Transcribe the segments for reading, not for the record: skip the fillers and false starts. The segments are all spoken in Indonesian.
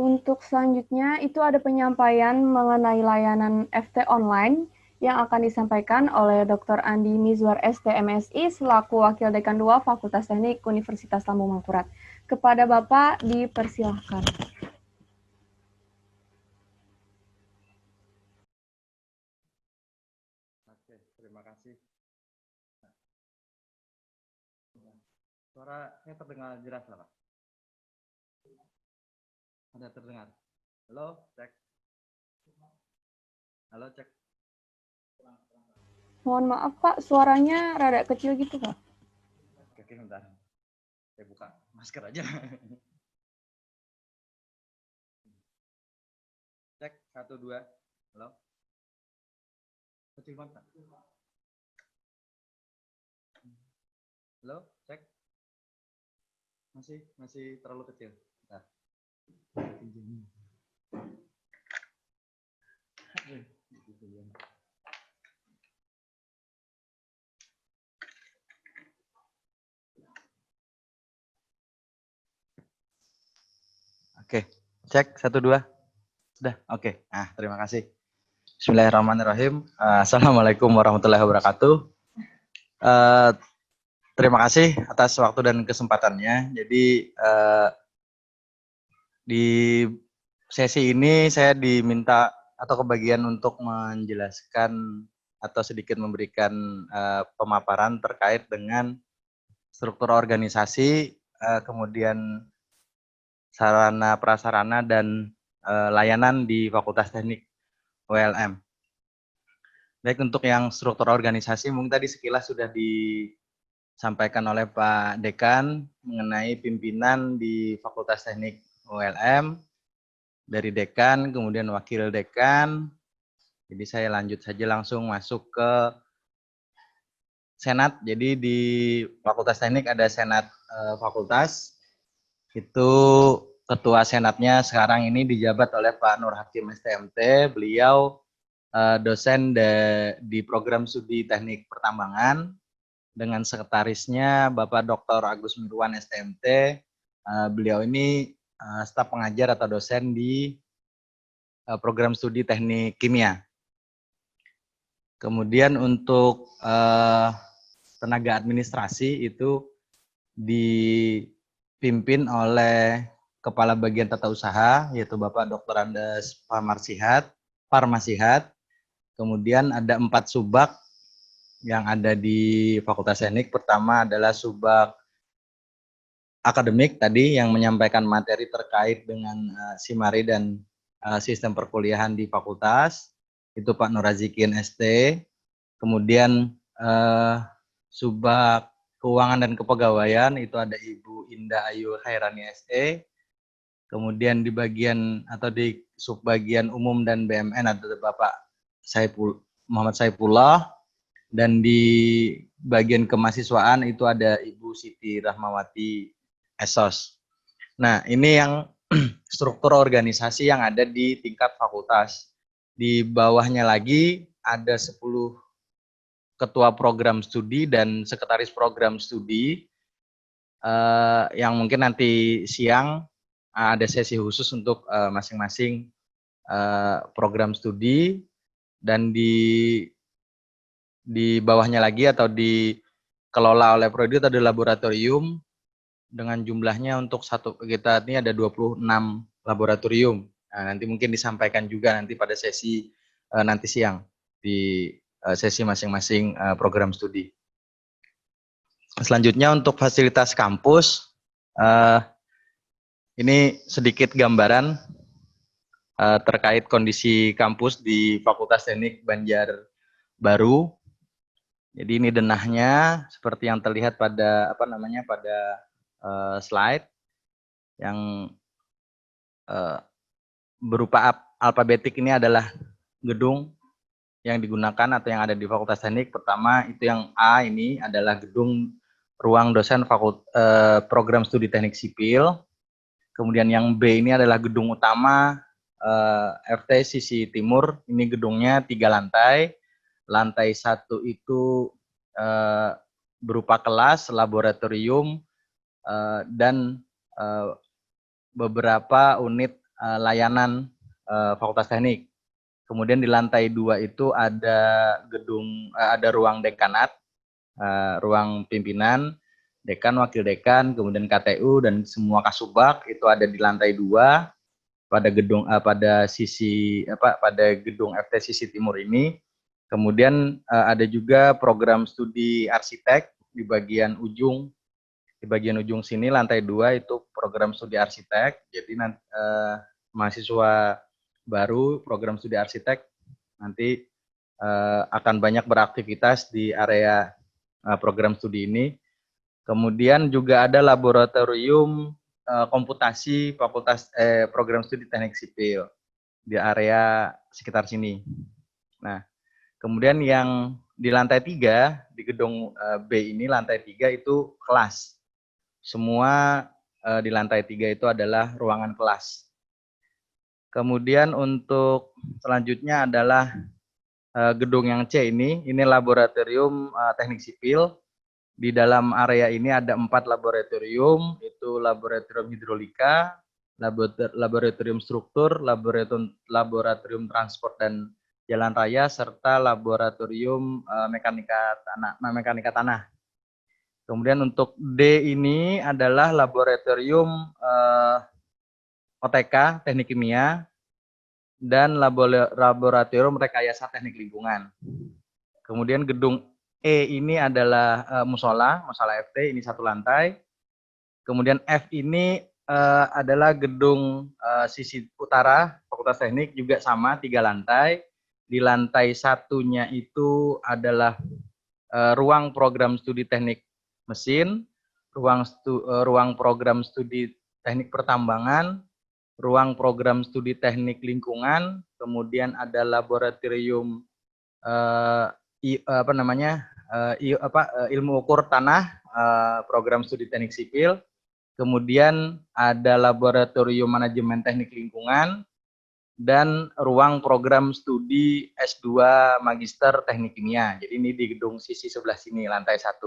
Untuk selanjutnya itu ada penyampaian mengenai layanan FT online yang akan disampaikan oleh Dr. Andi Mizwar STMSI selaku Wakil Dekan 2 Fakultas Teknik Universitas Lambung Mangkurat. Kepada Bapak dipersilahkan. Oke, terima kasih. Suaranya terdengar jelas, Pak? Ada terdengar? Halo, cek. Halo, cek. Mohon maaf Pak, suaranya rada kecil gitu Pak. Oke, bentar. Saya buka masker aja. Cek, 1, 2. Halo. Kecil banget, Pak. Halo, cek. Masih terlalu kecil. Bentar. Oke, cek 1, 2. Sudah, oke. Nah, terima kasih. Bismillahirrahmanirrahim. Assalamualaikum warahmatullahi wabarakatuh. Terima kasih atas waktu dan kesempatannya. Jadi di sesi ini saya diminta atau kebagian untuk menjelaskan atau sedikit memberikan pemaparan terkait dengan struktur organisasi, kemudian sarana prasarana dan layanan di Fakultas Teknik ULM. Baik, untuk yang struktur organisasi mungkin tadi sekilas sudah disampaikan oleh Pak Dekan mengenai pimpinan di Fakultas Teknik ULM, dari dekan, kemudian wakil dekan. Jadi saya lanjut saja langsung masuk ke senat. Jadi di Fakultas Teknik ada senat fakultas. Itu ketua senatnya sekarang ini dijabat oleh Pak Nur Hakim STMT. Beliau dosen di program studi teknik pertambangan, dengan sekretarisnya Bapak Dr. Agus Mirwan STMT. Beliau ini staf pengajar atau dosen di program studi teknik kimia. Kemudian untuk tenaga administrasi itu dipimpin oleh Kepala Bagian Tata Usaha, yaitu Bapak Dr. Andes Parmasihat. Kemudian ada 4 subbak yang ada di Fakultas Teknik. Pertama adalah subbak akademik tadi yang menyampaikan materi terkait dengan SIMARI dan sistem perkuliahan di fakultas. Itu Pak Nurazikin ST. Kemudian subbak keuangan dan kepegawaian itu ada Ibu Indah Ayu Khairani SE. Kemudian di bagian atau di subbagian umum dan BMN ada Bapak Muhammad Saifullah, dan di bagian kemahasiswaan itu ada Ibu Siti Rahmawati Esos. Nah, ini yang struktur organisasi yang ada di tingkat fakultas. Di bawahnya lagi ada 10 ketua program studi dan sekretaris program studi yang mungkin nanti siang ada sesi khusus untuk masing-masing program studi. Dan di bawahnya lagi atau dikelola oleh prodi itu ada laboratorium dengan jumlahnya untuk kita ini ada 26 laboratorium. Nah, nanti mungkin disampaikan juga nanti pada sesi nanti siang di sesi masing-masing program studi. Selanjutnya untuk fasilitas kampus, ini sedikit gambaran terkait kondisi kampus di Fakultas Teknik Banjarbaru. Jadi ini denahnya seperti yang terlihat pada slide yang berupa alfabetik. Ini adalah gedung yang digunakan atau yang ada di Fakultas Teknik. Pertama itu yang A, ini adalah gedung ruang dosen program studi teknik sipil. Kemudian yang B ini adalah gedung utama FT sisi timur. Ini gedungnya 3 lantai. Lantai 1 itu berupa kelas, laboratorium, dan beberapa unit layanan Fakultas Teknik. Kemudian di lantai 2 itu ada ada ruang dekanat, ruang pimpinan, dekan, wakil dekan, kemudian KTU dan semua kasubag itu ada di lantai 2 pada gedung FT sisi timur ini. Kemudian ada juga program studi arsitek di bagian ujung sini lantai 2 itu program studi arsitek. Jadi mahasiswa baru program studi arsitek nanti akan banyak beraktivitas di area program studi ini. Kemudian juga ada laboratorium komputasi program studi teknik sipil di area sekitar sini. Nah, kemudian yang di lantai 3 di gedung B ini lantai 3 itu kelas. Semua di lantai 3 itu adalah ruangan kelas. Kemudian untuk selanjutnya adalah gedung yang C ini laboratorium teknik sipil. Di dalam area ini ada 4 laboratorium, itu laboratorium hidrolika, laboratorium struktur, laboratorium transport dan jalan raya, serta laboratorium mekanika tanah. Kemudian untuk D ini adalah laboratorium OTK, teknik kimia, dan laboratorium rekayasa teknik lingkungan. Kemudian gedung E ini adalah musola FT, ini 1 lantai. Kemudian F ini adalah gedung sisi utara Fakultas Teknik, juga sama 3 lantai. Di lantai 1-nya itu adalah ruang program studi teknik mesin, ruang program studi teknik pertambangan, ruang program studi teknik lingkungan, kemudian ada laboratorium ilmu ukur tanah, program studi teknik sipil, kemudian ada laboratorium manajemen teknik lingkungan, dan ruang program studi S2 Magister Teknik Kimia. Jadi ini di gedung sisi sebelah sini, lantai 1.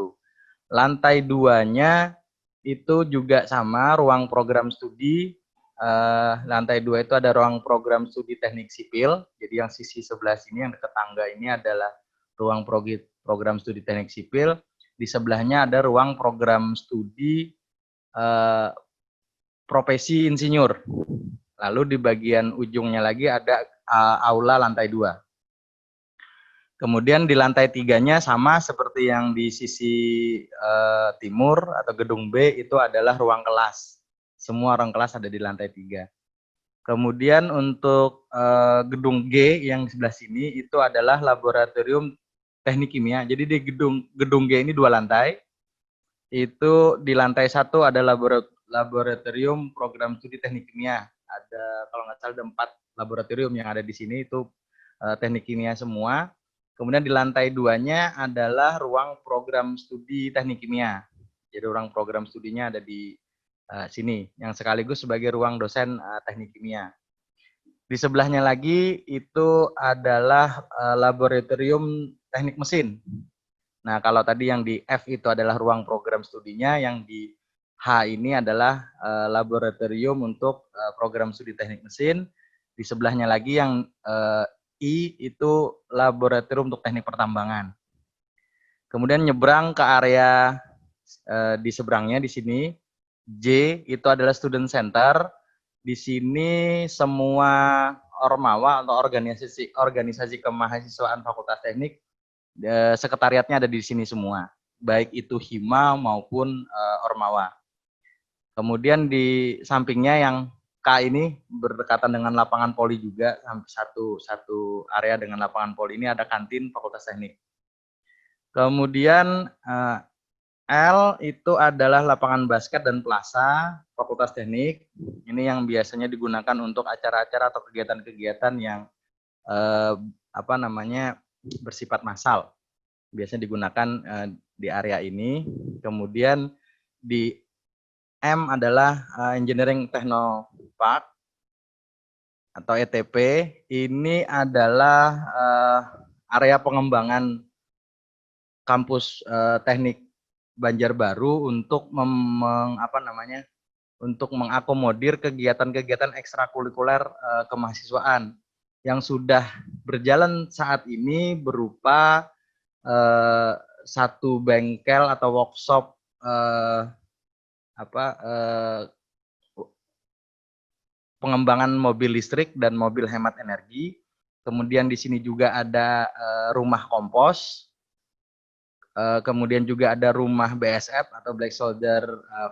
Lantai 2-nya itu juga sama, ruang program studi. Lantai 2 itu ada ruang program studi teknik sipil. Jadi yang sisi sebelah sini yang dekat tangga ini adalah ruang program studi teknik sipil. Di sebelahnya ada ruang program studi profesi insinyur. Lalu di bagian ujungnya lagi ada aula lantai 2. Kemudian di lantai 3-nya sama seperti yang di sisi timur atau gedung B, itu adalah ruang kelas. Semua ruang kelas ada di lantai 3. Kemudian untuk gedung G yang sebelah sini itu adalah laboratorium teknik kimia. Jadi di gedung G ini 2 lantai. Itu di lantai 1 ada laboratorium program studi teknik kimia. Ada kalau nggak salah ada 4 laboratorium yang ada di sini, itu teknik kimia semua. Kemudian di lantai 2-nya adalah ruang program studi teknik kimia. Jadi ruang program studinya ada di sini, yang sekaligus sebagai ruang dosen teknik kimia. Di sebelahnya lagi itu adalah laboratorium teknik mesin. Nah, kalau tadi yang di F itu adalah ruang program studinya, yang di H ini adalah laboratorium untuk program studi teknik mesin. Di sebelahnya lagi yang I itu laboratorium untuk teknik pertambangan. Kemudian nyebrang ke area di seberangnya di sini, J itu adalah student center. Di sini semua ormawa atau organisasi kemahasiswaan Fakultas Teknik, sekretariatnya ada di sini semua, baik itu hima maupun ormawa. Kemudian di sampingnya yang K ini berdekatan dengan lapangan poli juga, satu area dengan lapangan poli ini ada kantin Fakultas Teknik. Kemudian L itu adalah lapangan basket dan plaza Fakultas Teknik. Ini yang biasanya digunakan untuk acara-acara atau kegiatan-kegiatan yang bersifat massal. Biasanya digunakan di area ini. Kemudian di M adalah Engineering Technopark atau ETP. Ini adalah area pengembangan kampus teknik Banjarbaru untuk untuk mengakomodir kegiatan-kegiatan ekstrakurikuler kemahasiswaan yang sudah berjalan saat ini berupa satu bengkel atau workshop pengembangan mobil listrik dan mobil hemat energi. Kemudian di sini juga ada rumah kompos. Kemudian juga ada rumah BSF atau Black Soldier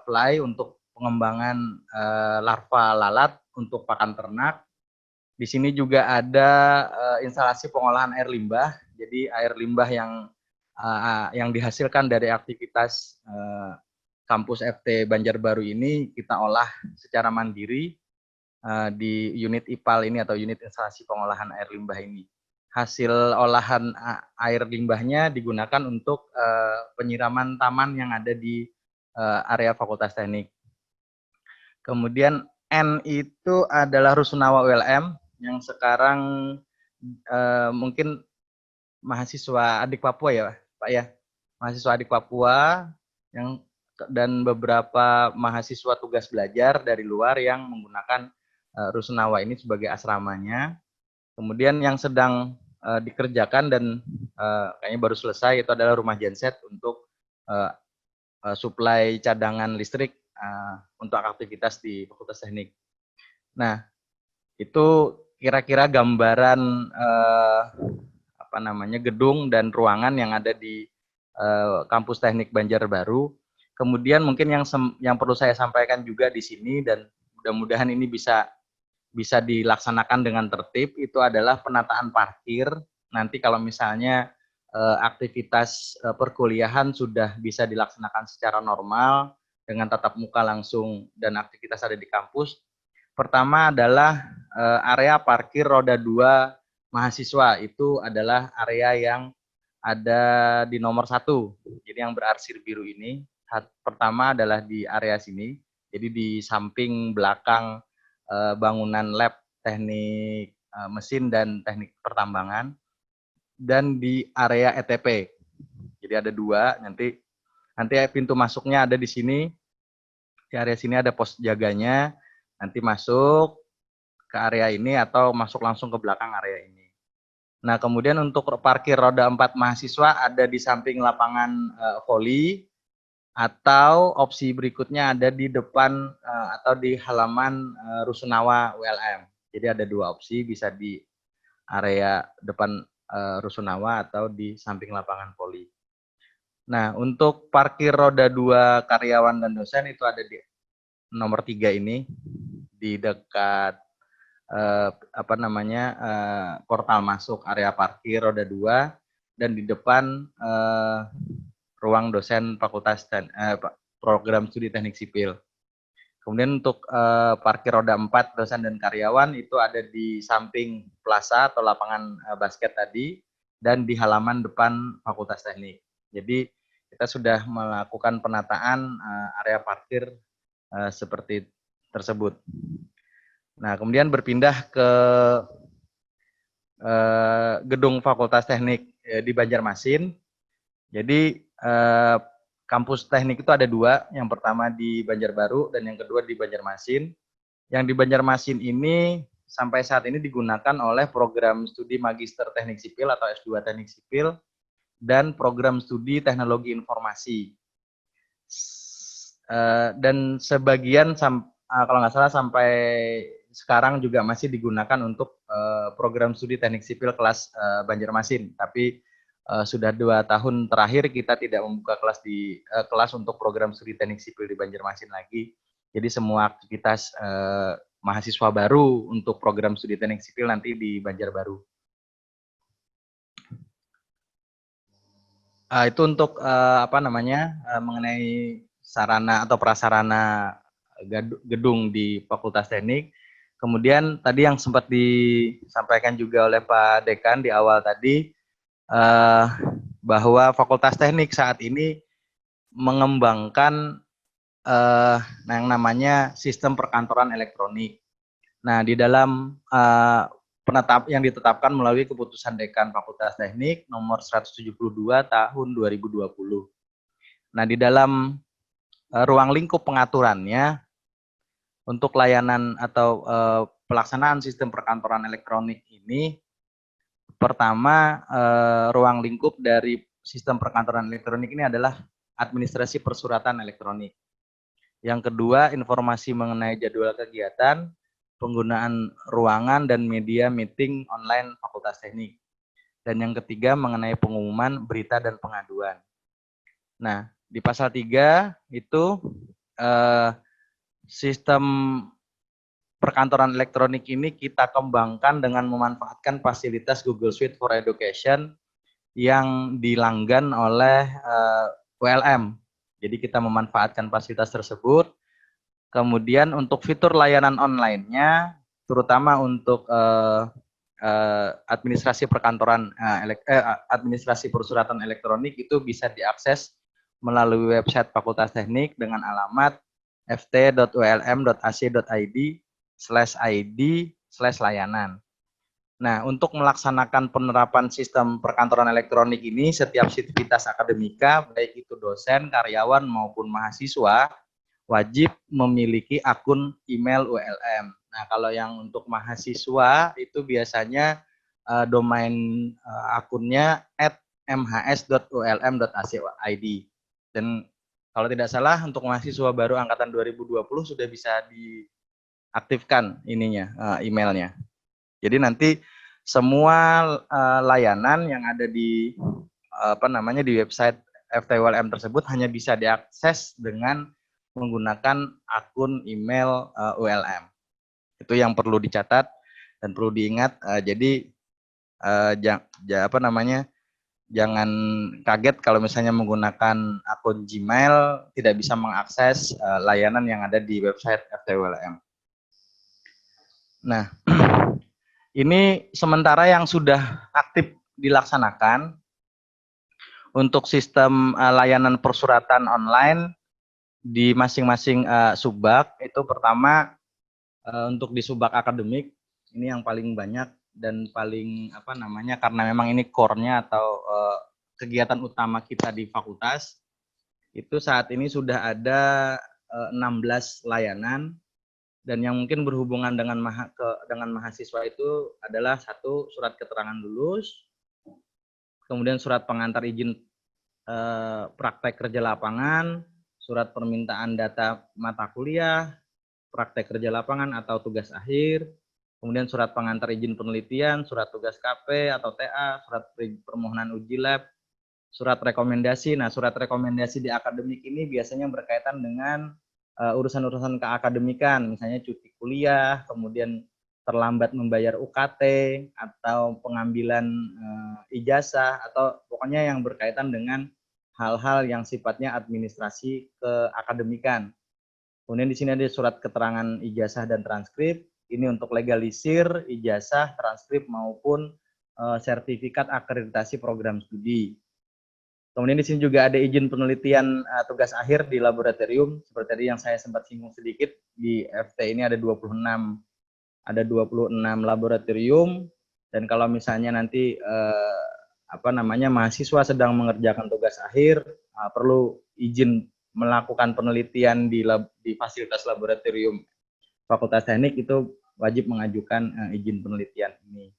Fly untuk pengembangan larva lalat untuk pakan ternak. Di sini juga ada instalasi pengolahan air limbah. Jadi air limbah yang dihasilkan dari aktivitas kampus FT Banjarbaru ini kita olah secara mandiri di unit IPAL ini atau unit instalasi pengolahan air limbah ini. Hasil olahan air limbahnya digunakan untuk penyiraman taman yang ada di area Fakultas Teknik. Kemudian N itu adalah Rusunawa ULM yang sekarang mungkin mahasiswa adik Papua ya Pak ya, mahasiswa adik Papua dan beberapa mahasiswa tugas belajar dari luar yang menggunakan Rusunawa ini sebagai asramanya. Kemudian yang sedang dikerjakan dan kayaknya baru selesai itu adalah rumah genset untuk suplai cadangan listrik untuk aktivitas di Fakultas Teknik. Nah, itu kira-kira gambaran gedung dan ruangan yang ada di kampus Teknik Banjarbaru. Kemudian mungkin yang perlu saya sampaikan juga di sini dan mudah-mudahan ini bisa dilaksanakan dengan tertib itu adalah penataan parkir. Nanti kalau misalnya aktivitas perkuliahan sudah bisa dilaksanakan secara normal dengan tatap muka langsung dan aktivitas ada di kampus. Pertama adalah area parkir roda 2 mahasiswa, itu adalah area yang ada di nomor 1. Jadi yang berarsir biru ini, pertama adalah di area sini, jadi di samping belakang bangunan lab teknik mesin dan teknik pertambangan, dan di area ETP. Jadi ada 2, nanti pintu masuknya ada di sini. Di area sini ada pos jaganya, nanti masuk ke area ini atau masuk langsung ke belakang area ini. Nah, kemudian untuk parkir roda 4 mahasiswa ada di samping lapangan voli, atau opsi berikutnya ada di depan atau di halaman Rusunawa ULM. Jadi ada 2 opsi, bisa di area depan Rusunawa atau di samping lapangan voli. Nah, untuk parkir roda 2 karyawan dan dosen itu ada di nomor 3 ini, di dekat portal masuk area parkir roda 2 dan di depan ruang dosen Fakultas Program Studi Teknik Sipil. Kemudian untuk parkir roda 4 dosen dan karyawan itu ada di samping plaza atau lapangan basket tadi dan di halaman depan Fakultas Teknik. Jadi kita sudah melakukan penataan area parkir seperti tersebut. Nah, kemudian berpindah ke gedung Fakultas Teknik di Banjarmasin. Jadi kampus teknik itu ada 2, yang pertama di Banjarbaru dan yang kedua di Banjarmasin. Yang di Banjarmasin ini sampai saat ini digunakan oleh program studi Magister Teknik Sipil atau S2 Teknik Sipil dan program studi Teknologi Informasi. Dan sebagian kalau nggak salah sampai sekarang juga masih digunakan untuk program studi teknik sipil kelas Banjarmasin, tapi sudah 2 tahun terakhir kita tidak membuka kelas untuk program studi teknik sipil di Banjarmasin lagi. Jadi semua aktivitas mahasiswa baru untuk program studi teknik sipil nanti di Banjarbaru. Itu untuk mengenai sarana atau prasarana gedung di Fakultas Teknik. Kemudian tadi yang sempat disampaikan juga oleh Pak Dekan di awal tadi, bahwa Fakultas Teknik saat ini mengembangkan yang namanya sistem perkantoran elektronik. Nah, di dalam yang ditetapkan melalui keputusan Dekan Fakultas Teknik nomor 172 tahun 2020. Nah, di dalam ruang lingkup pengaturannya Untuk layanan atau pelaksanaan sistem perkantoran elektronik ini, pertama ruang lingkup dari sistem perkantoran elektronik ini adalah administrasi persuratan elektronik. Yang kedua, informasi mengenai jadwal kegiatan, penggunaan ruangan dan media meeting online Fakultas Teknik. Dan yang ketiga, mengenai pengumuman, berita, dan pengaduan. Nah, di pasal 3 itu sistem perkantoran elektronik ini kita kembangkan dengan memanfaatkan fasilitas Google Suite for Education yang dilanggan oleh ULM. Jadi kita memanfaatkan fasilitas tersebut. Kemudian untuk fitur layanan online-nya, terutama untuk administrasi perkantoran, administrasi persuratan elektronik itu bisa diakses melalui website Fakultas Teknik dengan alamat ft.ulm.ac.id/id/layanan. Nah, untuk melaksanakan penerapan sistem perkantoran elektronik ini, setiap sivitas akademika, baik itu dosen, karyawan, maupun mahasiswa, wajib memiliki akun email ULM. Nah, kalau yang untuk mahasiswa, itu biasanya domain akunnya @mhs.ulm.ac.id. Dan kalau tidak salah, untuk mahasiswa baru angkatan 2020 sudah bisa diaktifkan ininya, emailnya. Jadi nanti semua layanan yang ada di di website FTULM tersebut hanya bisa diakses dengan menggunakan akun email ULM. Itu yang perlu dicatat dan perlu diingat. Jadi jangan kaget kalau misalnya menggunakan akun Gmail tidak bisa mengakses layanan yang ada di website FTULM. Nah, ini sementara yang sudah aktif dilaksanakan untuk sistem layanan persuratan online di masing-masing subbak. Itu pertama untuk di subbak akademik ini yang paling banyak dan paling karena memang ini core-nya atau kegiatan utama kita di fakultas. Itu saat ini sudah ada 16 layanan. Dan yang mungkin berhubungan dengan mahasiswa itu adalah satu, surat keterangan lulus, kemudian surat pengantar izin praktek kerja lapangan, surat permintaan data mata kuliah, praktek kerja lapangan atau tugas akhir, kemudian surat pengantar izin penelitian, surat tugas KP atau TA, surat permohonan uji lab, surat rekomendasi. Nah, surat rekomendasi di akademik ini biasanya berkaitan dengan urusan-urusan keakademikan, misalnya cuti kuliah, kemudian terlambat membayar UKT, atau pengambilan ijazah, atau pokoknya yang berkaitan dengan hal-hal yang sifatnya administrasi keakademikan. Kemudian di sini ada surat keterangan ijazah dan transkrip, ini untuk legalisir ijazah, transkrip, maupun sertifikat akreditasi program studi. Kemudian di sini juga ada izin penelitian tugas akhir di laboratorium, seperti tadi yang saya sempat singgung sedikit. Di FT ini ada 26 laboratorium, dan kalau misalnya nanti mahasiswa sedang mengerjakan tugas akhir, perlu izin melakukan penelitian di fasilitas laboratorium Fakultas Teknik, itu wajib mengajukan izin penelitian ini.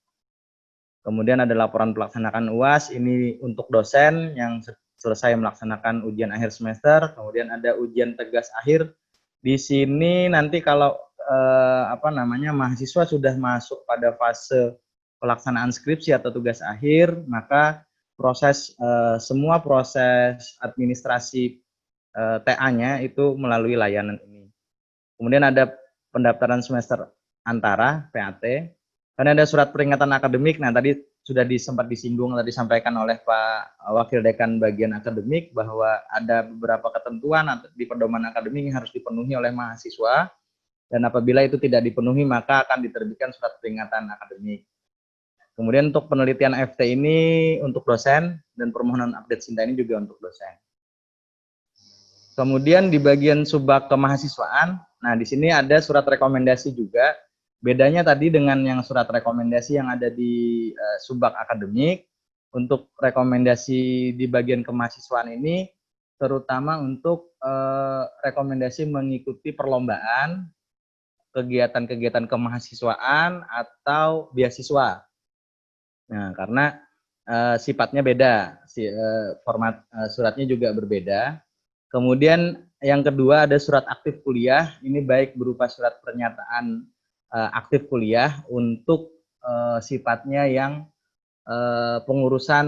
Kemudian ada laporan pelaksanaan UAS, ini untuk dosen yang selesai melaksanakan ujian akhir semester. Kemudian ada ujian tegas akhir. Di sini nanti kalau mahasiswa sudah masuk pada fase pelaksanaan skripsi atau tugas akhir, maka semua proses administrasi TA-nya itu melalui layanan ini. Kemudian ada pendaftaran semester antara PAT. Karena ada surat peringatan akademik. Nah, tadi sudah sempat disinggung, tadi disampaikan oleh Pak Wakil Dekan bagian akademik bahwa ada beberapa ketentuan di pedoman akademik yang harus dipenuhi oleh mahasiswa, dan apabila itu tidak dipenuhi maka akan diterbitkan surat peringatan akademik. Kemudian untuk penelitian FT ini untuk dosen, dan permohonan update SINTA ini juga untuk dosen. Kemudian di bagian subbak kemahasiswaan, nah di sini ada surat rekomendasi juga. Bedanya tadi dengan yang surat rekomendasi yang ada di subbak akademik, untuk rekomendasi di bagian kemahasiswaan ini terutama untuk rekomendasi mengikuti perlombaan kegiatan-kegiatan kemahasiswaan atau beasiswa. Nah, karena sifatnya beda, format suratnya juga berbeda. Kemudian yang kedua ada surat aktif kuliah, ini baik berupa surat pernyataan aktif kuliah untuk sifatnya yang pengurusan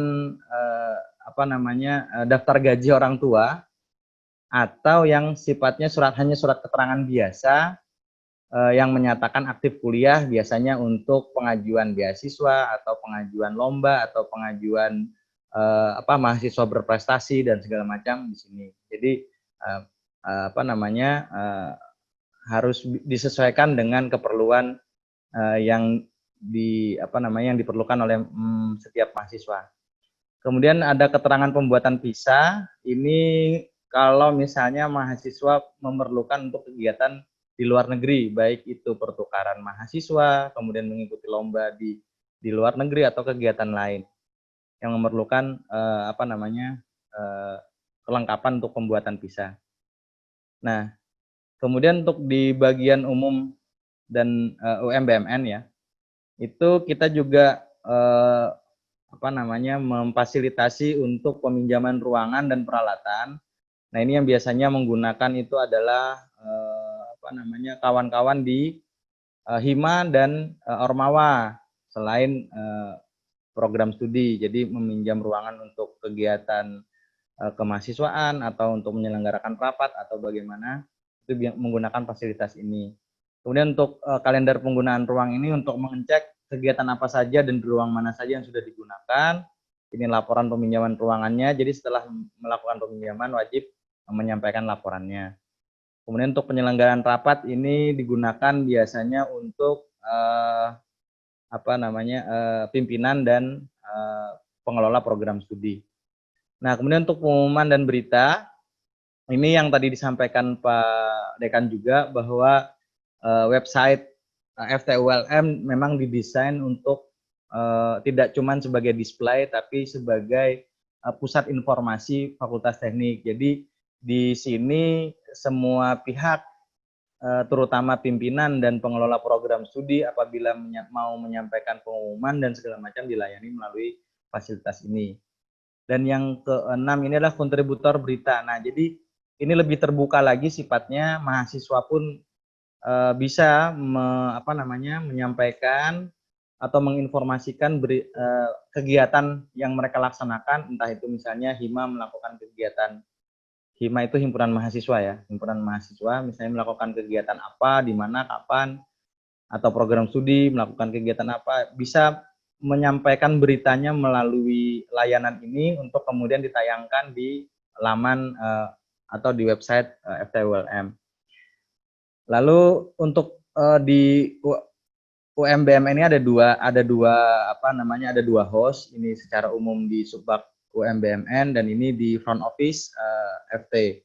daftar gaji orang tua, atau yang sifatnya hanya surat keterangan biasa yang menyatakan aktif kuliah, biasanya untuk pengajuan beasiswa atau pengajuan lomba atau pengajuan mahasiswa berprestasi dan segala macam di sini. Jadi harus disesuaikan dengan keperluan yang yang diperlukan oleh setiap mahasiswa. Kemudian ada keterangan pembuatan visa. Ini kalau misalnya mahasiswa memerlukan untuk kegiatan di luar negeri, baik itu pertukaran mahasiswa, kemudian mengikuti lomba di luar negeri atau kegiatan lain yang memerlukan kelengkapan untuk pembuatan visa. Nah, kemudian untuk di bagian umum dan UMBMN ya, itu kita juga memfasilitasi untuk peminjaman ruangan dan peralatan. Nah, ini yang biasanya menggunakan itu adalah kawan-kawan di Hima dan Ormawa selain program studi. Jadi meminjam ruangan untuk kegiatan kemahasiswaan atau untuk menyelenggarakan rapat atau bagaimana, itu menggunakan fasilitas ini. Kemudian untuk kalender penggunaan ruang ini untuk mengecek kegiatan apa saja dan di ruang mana saja yang sudah digunakan. Ini laporan peminjaman ruangannya, jadi setelah melakukan peminjaman wajib menyampaikan laporannya. Kemudian untuk penyelenggaraan rapat ini digunakan biasanya untuk pimpinan dan pengelola program studi. Nah, kemudian untuk pengumuman dan berita, ini yang tadi disampaikan Pak Dekan juga bahwa website FTULM memang didesain untuk tidak cuma sebagai display, tapi sebagai pusat informasi Fakultas Teknik. Jadi di sini semua pihak, terutama pimpinan dan pengelola program studi, apabila mau menyampaikan pengumuman dan segala macam dilayani melalui fasilitas ini. Dan yang keenam ini adalah kontributor berita. Nah, jadi ini lebih terbuka lagi sifatnya, mahasiswa pun bisa menyampaikan atau menginformasikan kegiatan yang mereka laksanakan, entah itu misalnya Hima melakukan kegiatan, Hima itu himpunan mahasiswa ya, himpunan mahasiswa misalnya melakukan kegiatan apa, di mana, kapan, atau program studi melakukan kegiatan apa, bisa menyampaikan beritanya melalui layanan ini untuk kemudian ditayangkan di laman atau di website FTULM. Lalu untuk di UMBM ini ada dua host, ini secara umum di Subbak UMBMN dan ini di front office FT.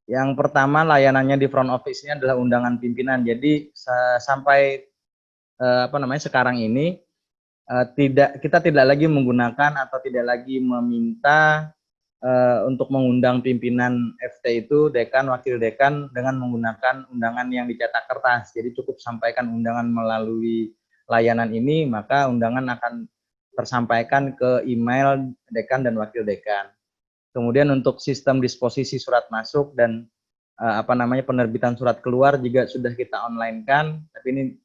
Yang pertama layanannya di front office ini adalah undangan pimpinan. Jadi sampai sekarang ini kita tidak lagi menggunakan atau tidak lagi meminta untuk mengundang pimpinan FT itu dekan, wakil dekan dengan menggunakan undangan yang dicetak kertas. Jadi cukup sampaikan undangan melalui layanan ini, maka undangan akan tersampaikan ke email dekan dan wakil dekan. Kemudian untuk sistem disposisi surat masuk dan penerbitan surat keluar juga sudah kita online kan, tapi ini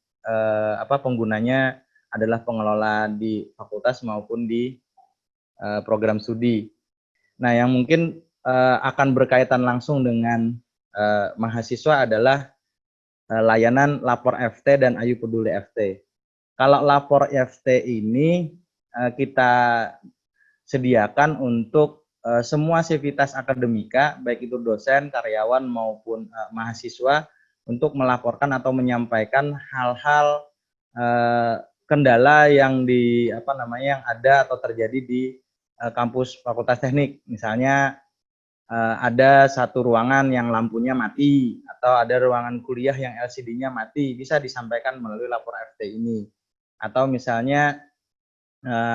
penggunanya adalah pengelola di fakultas maupun di program studi. Nah, yang mungkin akan berkaitan langsung dengan mahasiswa adalah layanan Lapor FT dan Ayu Peduli FT. Kalau Lapor FT ini kita sediakan untuk semua sivitas akademika, baik itu dosen, karyawan maupun mahasiswa, untuk melaporkan atau menyampaikan hal-hal kendala yang yang ada atau terjadi di kampus Fakultas Teknik. Misalnya ada satu ruangan yang lampunya mati, atau ada ruangan kuliah yang LCD-nya mati, bisa disampaikan melalui lapor FT ini. Atau misalnya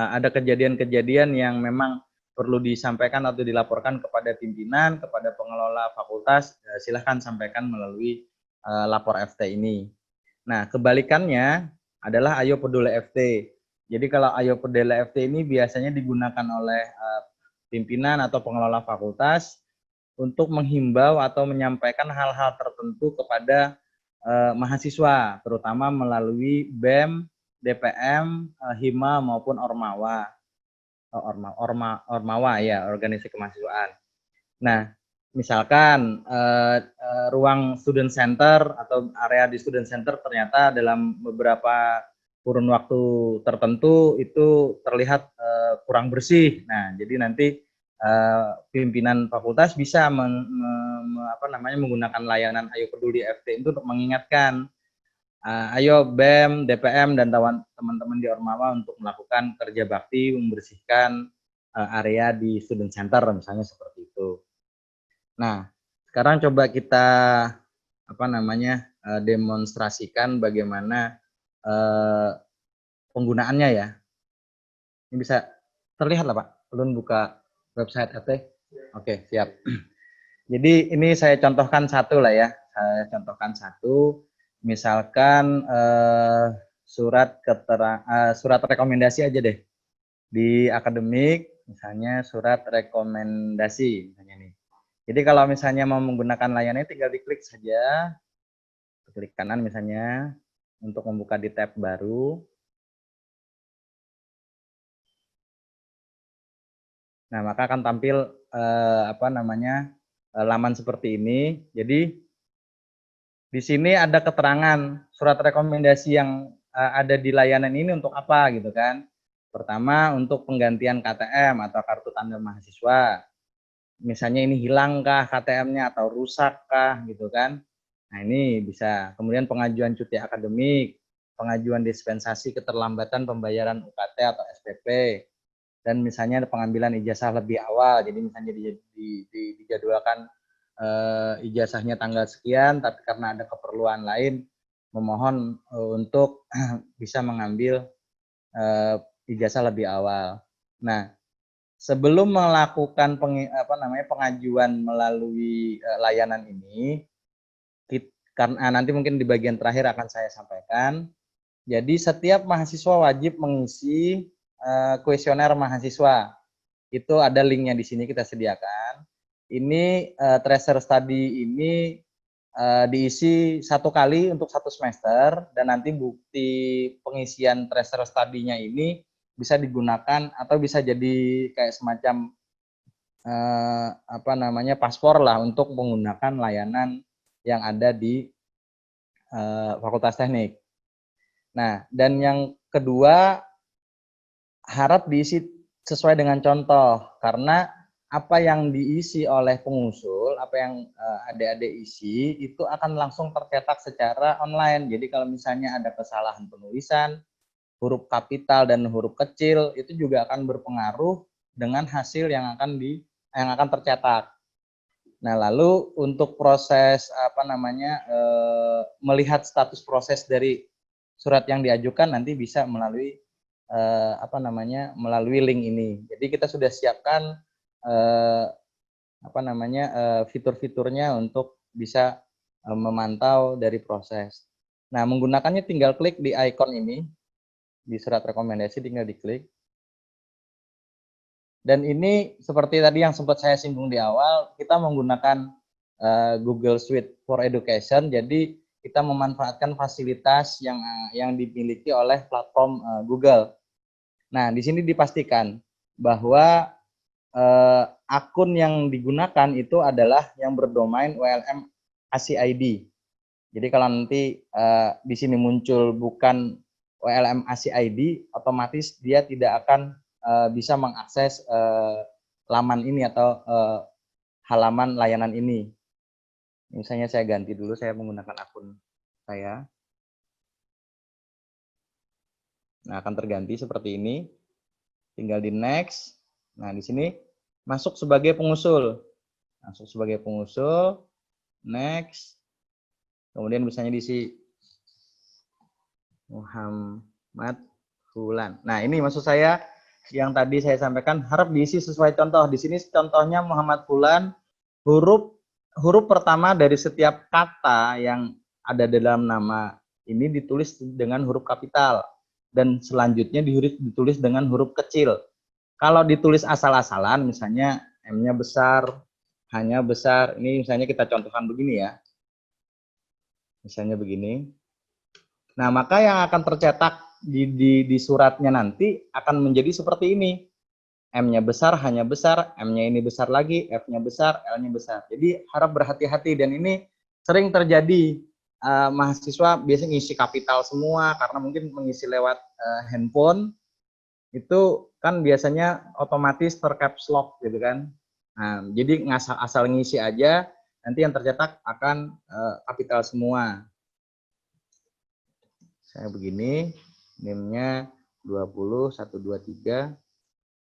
ada kejadian-kejadian yang memang perlu disampaikan atau dilaporkan kepada pimpinan, kepada pengelola fakultas, silahkan sampaikan melalui lapor FT ini. Nah, kebalikannya adalah Ayo Peduli FT. Jadi kalau Ayo Peduli FT ini biasanya digunakan oleh pimpinan atau pengelola fakultas untuk menghimbau atau menyampaikan hal-hal tertentu kepada mahasiswa, terutama melalui BEM, DPM, Hima maupun Ormawa. Ormawa ya, organisasi kemahasiswaan. Nah, misalkan ruang student center atau area di student center ternyata dalam beberapa kurun waktu tertentu itu terlihat kurang bersih. Nah, jadi nanti pimpinan fakultas bisa menggunakan layanan Ayo Peduli FT itu untuk mengingatkan ayo BEM, DPM, dan teman-teman di Ormawa untuk melakukan kerja bakti membersihkan area di student center, misalnya seperti itu. Nah, sekarang coba kita demonstrasikan bagaimana penggunaannya ya. Ini bisa terlihat lah Pak, ulun buka website FT. Oke, siap. Jadi ini saya contohkan satu lah ya, saya contohkan satu. Misalkan surat rekomendasi aja deh di akademik, misalnya surat rekomendasi misalnya nih. Jadi kalau misalnya mau menggunakan layanannya tinggal diklik saja, klik kanan misalnya untuk membuka di tab baru. Nah, maka akan tampil laman seperti ini. Jadi di sini ada keterangan surat rekomendasi yang ada di layanan ini untuk apa gitu kan. Pertama untuk penggantian KTM atau kartu tanda mahasiswa. Misalnya ini hilangkah KTM-nya atau rusakkah gitu kan. Nah, ini bisa. Kemudian pengajuan cuti akademik, pengajuan dispensasi keterlambatan pembayaran UKT atau SPP. Dan misalnya pengambilan ijazah lebih awal. Jadi misalnya dijadwalkan ijazahnya tanggal sekian, tapi karena ada keperluan lain, memohon untuk bisa mengambil ijazah lebih awal. Nah, sebelum melakukan pengajuan melalui layanan ini, karena nanti mungkin di bagian terakhir akan saya sampaikan. Jadi setiap mahasiswa wajib mengisi kuesioner mahasiswa. Itu ada linknya di sini kita sediakan. Ini tracer study ini diisi 1 kali untuk 1 semester, dan nanti bukti pengisian tracer study-nya ini bisa digunakan atau bisa jadi kayak semacam paspor lah untuk menggunakan layanan yang ada di Fakultas Teknik. Nah, dan yang kedua harap diisi sesuai dengan contoh, karena apa yang diisi oleh pengusul, apa yang adik-adik isi, itu akan langsung tercetak secara online. Jadi kalau misalnya ada kesalahan penulisan, huruf kapital dan huruf kecil, itu juga akan berpengaruh dengan hasil yang akan tercetak. Nah, lalu untuk proses melihat status proses dari surat yang diajukan nanti bisa melalui melalui link ini. Jadi kita sudah siapkan fitur-fiturnya untuk bisa memantau dari proses. Nah, menggunakannya tinggal klik di icon ini, di surat rekomendasi tinggal diklik. Dan ini seperti tadi yang sempat saya singgung di awal, kita menggunakan Google Suite for Education, jadi kita memanfaatkan fasilitas yang dimiliki oleh platform Google. Nah, di sini dipastikan bahwa akun yang digunakan itu adalah yang berdomain WLM ACID. Jadi kalau nanti di sini muncul bukan WLM ACID, otomatis dia tidak akan bisa mengakses laman ini atau halaman layanan ini. Misalnya saya ganti dulu, saya menggunakan akun saya. Nah, akan terganti seperti ini. Tinggal di next. Nah, di sini masuk sebagai pengusul. Masuk sebagai pengusul. Next. Kemudian misalnya diisi Muhammad Fulan. Nah, ini maksud saya yang tadi saya sampaikan harap diisi sesuai contoh. Di sini contohnya Muhammad Fulan, huruf pertama dari setiap kata yang ada dalam nama ini ditulis dengan huruf kapital dan selanjutnya ditulis dengan huruf kecil. Kalau ditulis asal-asalan, misalnya M-nya besar, H-nya besar, ini misalnya kita contohkan begini ya. Misalnya begini. Nah, maka yang akan tercetak di suratnya nanti akan menjadi seperti ini. M-nya besar, H-nya besar, M-nya ini besar lagi, F-nya besar, L-nya besar. Jadi harap berhati-hati, dan ini sering terjadi. Mahasiswa biasanya ngisi kapital semua karena mungkin mengisi lewat handphone, itu kan biasanya otomatis tercaps lock gitu kan. Nah, jadi asal ngisi aja, nanti yang tercetak akan kapital semua. Saya begini, NIM-nya 20 123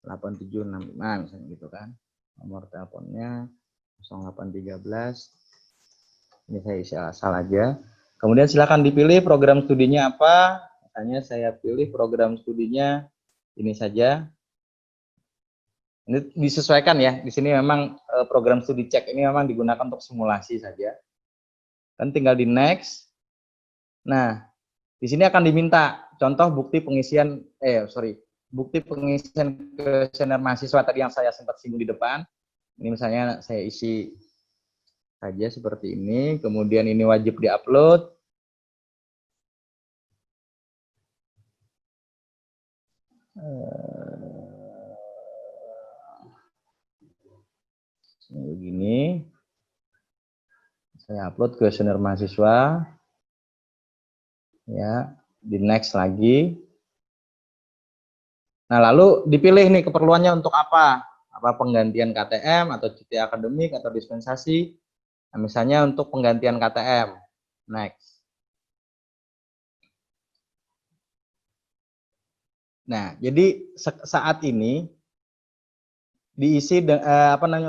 8765 misalnya gitu kan. Nomor teleponnya 0813. Ini saya isi asal aja. Kemudian silakan dipilih program studinya apa. Misalnya saya pilih program studinya ini saja. Ini disesuaikan ya. Di sini memang program studi cek ini memang digunakan untuk simulasi saja. Kan tinggal di next. Nah, di sini akan diminta contoh bukti pengisian bukti pengisian kuesioner mahasiswa tadi yang saya sempat singgung di depan. Ini misalnya saya isi saja seperti ini, kemudian ini wajib diupload. Begini, saya upload kuesioner mahasiswa, ya, di next lagi. Nah, lalu dipilih nih keperluannya untuk apa? Apa penggantian KTM atau cuti akademik atau dispensasi? Nah, misalnya untuk penggantian KTM, next. Nah, jadi saat ini diisi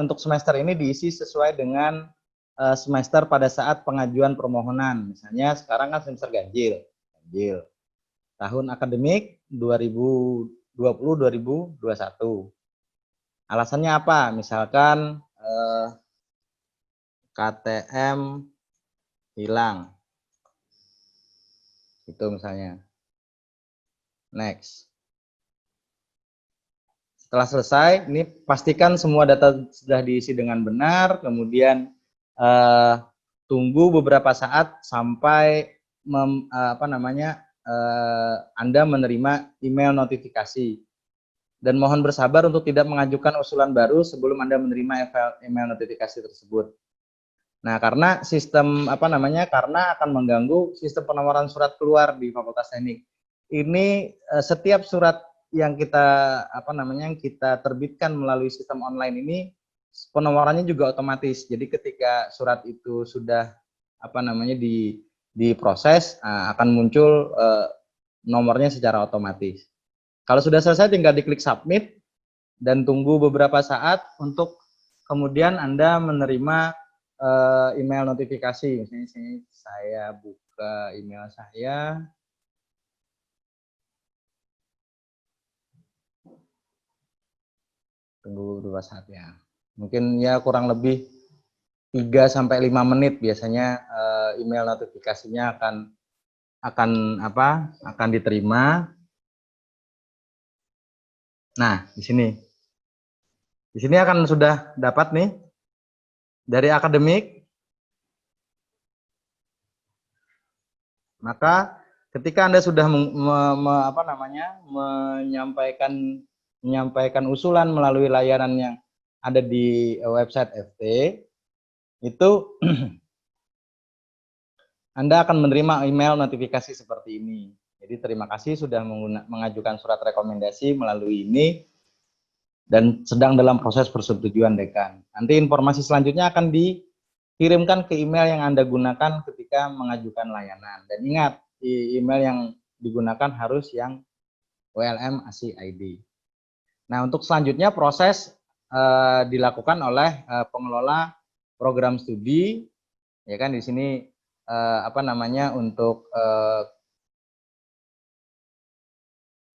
untuk semester ini diisi sesuai dengan semester pada saat pengajuan permohonan. Misalnya sekarang kan semester ganjil. Tahun akademik 2020-2021. Alasannya apa? Misalkan KTM hilang. Itu misalnya. Next. Setelah selesai, ini pastikan semua data sudah diisi dengan benar, kemudian tunggu beberapa saat sampai Anda menerima email notifikasi. Dan mohon bersabar untuk tidak mengajukan usulan baru sebelum Anda menerima email notifikasi tersebut. Nah, karena karena akan mengganggu sistem penomoran surat keluar di Fakultas Teknik. Ini setiap surat yang kita kita terbitkan melalui sistem online ini penomorannya juga otomatis. Jadi ketika surat itu sudah diproses, akan muncul nomornya secara otomatis. Kalau sudah selesai tinggal diklik submit dan tunggu beberapa saat untuk kemudian Anda menerima email notifikasi. Misalnya sini saya buka email saya. Tunggu beberapa saat ya. Mungkin ya kurang lebih 3-5 menit biasanya email notifikasinya akan diterima. Nah, di sini akan sudah dapat nih dari akademik. Maka ketika Anda sudah menyampaikan usulan melalui layanan yang ada di website FT, itu Anda akan menerima email notifikasi seperti ini. Jadi terima kasih sudah mengajukan surat rekomendasi melalui ini dan sedang dalam proses persetujuan dekan. Nanti informasi selanjutnya akan dikirimkan ke email yang Anda gunakan ketika mengajukan layanan. Dan ingat, email yang digunakan harus yang WLM ASI ID. Nah, untuk selanjutnya proses dilakukan oleh pengelola program studi, ya kan di sini untuk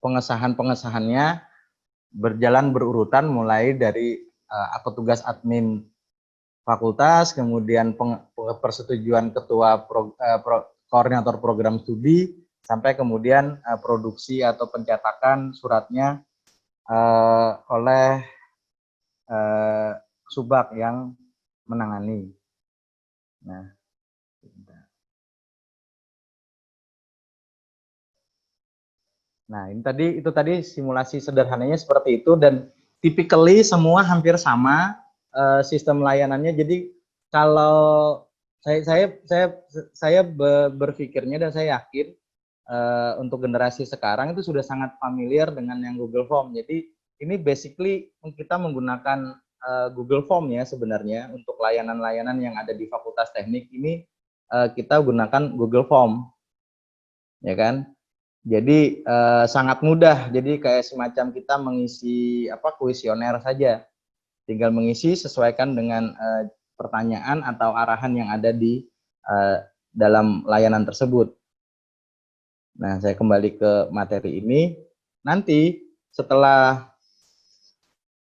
pengesahannya berjalan berurutan mulai dari petugas admin fakultas, kemudian persetujuan ketua koordinator program studi sampai kemudian produksi atau pencetakan suratnya oleh Subak yang menangani. Nah, itu tadi simulasi sederhananya seperti itu, dan typically semua hampir sama sistem layanannya. Jadi kalau saya berpikirnya dan saya yakin untuk generasi sekarang itu sudah sangat familiar dengan yang Google Form. Jadi ini basically kita menggunakan Google Form ya sebenarnya untuk layanan-layanan yang ada di Fakultas Teknik ini kita gunakan Google Form, ya kan? Jadi sangat mudah. Jadi kayak semacam kita mengisi kuesioner saja. Tinggal mengisi sesuaikan dengan pertanyaan atau arahan yang ada di dalam layanan tersebut. Nah, saya kembali ke materi ini. Nanti setelah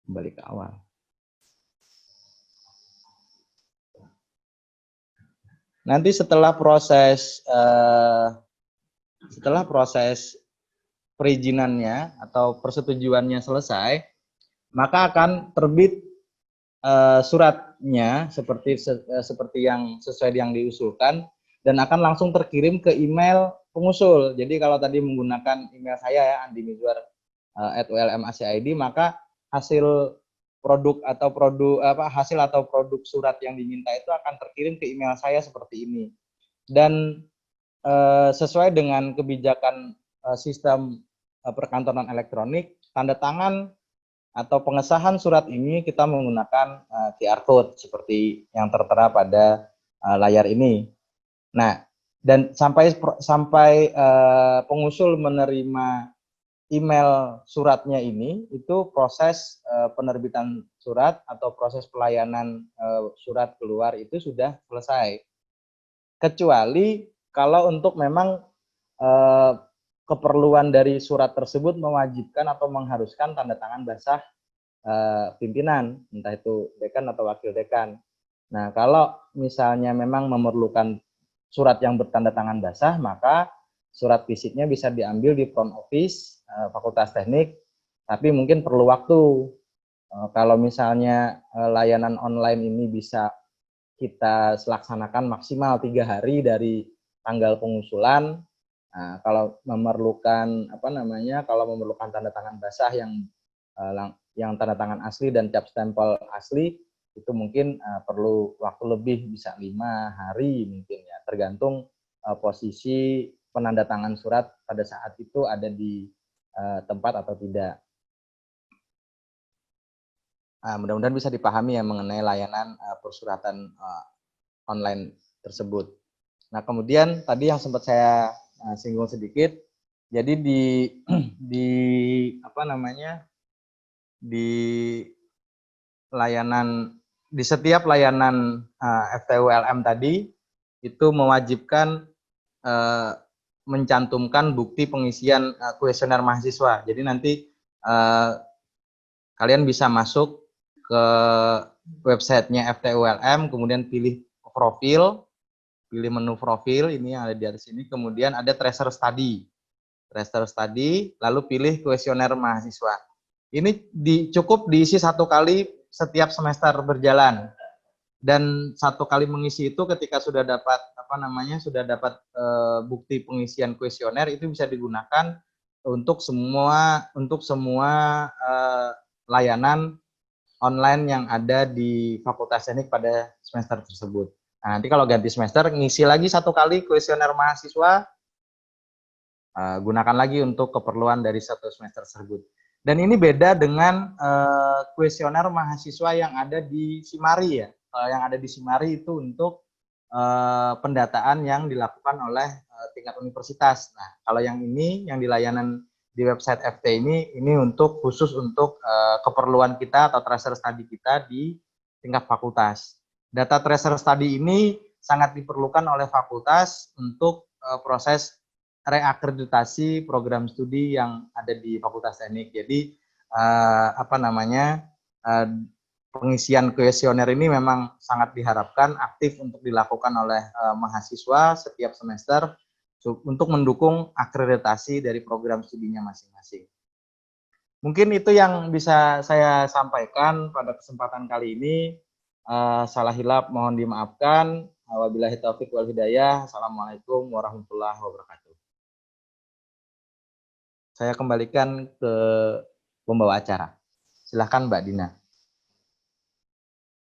kembali ke awal. Nanti setelah proses perizinannya atau persetujuannya selesai, maka akan terbit suratnya seperti yang sesuai yang diusulkan, dan akan langsung terkirim ke email pengusul. Jadi kalau tadi menggunakan email saya ya, @ulm.ac.id, maka hasil produk atau produk surat yang diminta itu akan terkirim ke email saya seperti ini. Dan sesuai dengan kebijakan sistem perkantoran elektronik, tanda tangan atau pengesahan surat ini kita menggunakan QR code seperti yang tertera pada layar ini. Nah, dan sampai pengusul menerima email suratnya ini, itu proses penerbitan surat atau proses pelayanan surat keluar itu sudah selesai. Kecuali kalau untuk memang keperluan dari surat tersebut mewajibkan atau mengharuskan tanda tangan basah pimpinan, entah itu dekan atau wakil dekan. Nah, kalau misalnya memang memerlukan surat yang bertanda tangan basah, maka surat fisiknya bisa diambil di front office Fakultas Teknik, tapi mungkin perlu waktu. Kalau misalnya layanan online ini bisa kita laksanakan maksimal 3 hari dari tanggal pengusulan. Nah, kalau memerlukan tanda tangan basah yang tanda tangan asli dan cap stempel asli, itu mungkin perlu waktu lebih, bisa 5 hari mungkin ya, tergantung posisi penandatangan surat pada saat itu ada di tempat atau tidak. Mudah-mudahan bisa dipahami ya mengenai layanan persuratan online tersebut. Nah, kemudian tadi yang sempat saya singgung sedikit, jadi di setiap layanan FTULM tadi itu mewajibkan mencantumkan bukti pengisian kuesioner mahasiswa. Jadi nanti kalian bisa masuk ke websitenya FTULM, kemudian pilih profil, pilih menu profil, ini yang ada di atas sini, kemudian ada tracer study, lalu pilih kuesioner mahasiswa. Ini cukup diisi 1 kali setiap semester berjalan, dan 1 kali mengisi itu ketika sudah dapat bukti pengisian kuesioner, itu bisa digunakan untuk semua layanan online yang ada di Fakultas Teknik pada semester tersebut. Nah, nanti kalau ganti semester, ngisi lagi 1 kali kuesioner mahasiswa, gunakan lagi untuk keperluan dari 1 semester tersebut. Dan ini beda dengan kuesioner mahasiswa yang ada di Simari ya. Yang ada di Simari itu untuk pendataan yang dilakukan oleh tingkat universitas. Nah, kalau yang ini, yang di layanan di website FT ini khusus untuk keperluan kita atau tracer study kita di tingkat fakultas. Data tracer study ini sangat diperlukan oleh fakultas untuk proses reakreditasi program studi yang ada di Fakultas Teknik. Jadi pengisian kuesioner ini memang sangat diharapkan aktif untuk dilakukan oleh mahasiswa setiap semester untuk mendukung akreditasi dari program studinya masing-masing. Mungkin itu yang bisa saya sampaikan pada kesempatan kali ini. Salah hilap mohon dimaafkan. Wabillahi taufiq wal hidayah. Assalamualaikum warahmatullahi wabarakatuh. Saya kembalikan ke pembawa acara. Silakan Mbak Dina.